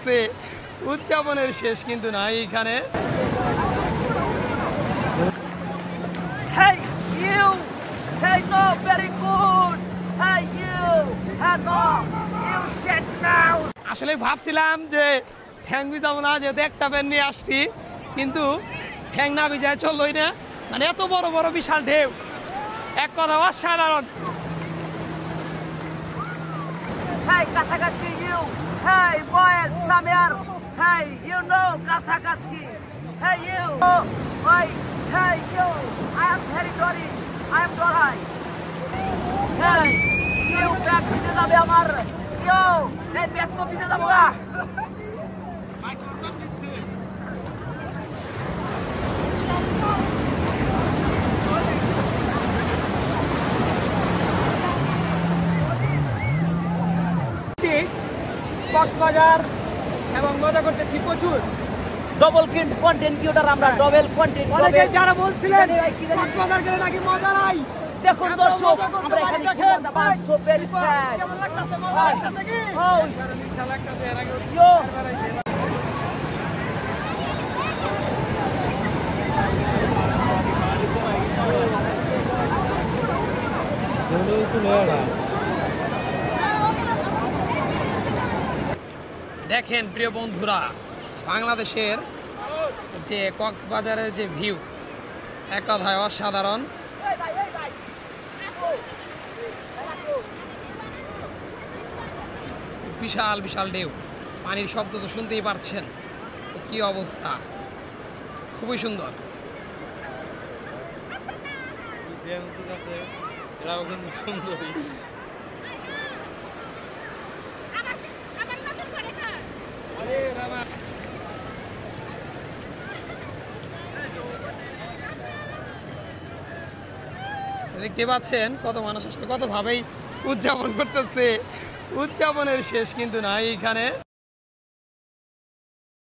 করতেছে, উদযাপনের শেষ কিন্তু নাই এখানে। Hey you! Hey no, very good! Hey you! Hey no! You shit now! আসলে ভাবছিলাম যে ঠ্যাং ভিজাবো না, যেহেতু একটা প্যান নিয়ে আসছি, কিন্তু ঠ্যাং না ভিজায় চললোই না। মানে এত বড় বড় বিশাল ঢেউ, এক কথা অসাধারণ। Hey Kasakachi you! Hey boys, come here! Hey you know Kasakachi! Hey you! Oh, wait! Hey you! I am very sorry! I am sorry! Hey! You back ভিজে যাবে আমার! Yo! Hey back তো ভিজে যাবো না! কক্সবাজার এবং মজা করতেছি প্রচুর। ডবল কন্টেন্ট ক্রিয়েটর আমরা, ডবল কন্টেন্ট। অনেকে যারা বলছিলেন কক্সবাজার গেলে নাকি মজা নাই, দেখুন দর্শক, আমরা এখানে কি মজা পাচ্ছি। So very sad. কেমন লাগতেছে, মজা লাগতেছে কি? Oh, বিশাল একটা এর আগে yo! দেখেন প্রিয় বন্ধুরা, বাংলাদেশের যে কক্সবাজারের যে ভিউ, এক কথায় অসাধারণ। বিশাল বিশাল ঢেউ, পানির শব্দ তো শুনতেই পারছেন, তো কি অবস্থা, খুবই সুন্দর। এরাও কিন্তু সুন্দরী। দেখতে পাচ্ছেন কত মানুষ আসলে কত ভাবেই উদযাপন করতেছে, উদযাপনের শেষ কিন্তু নাই এখানে।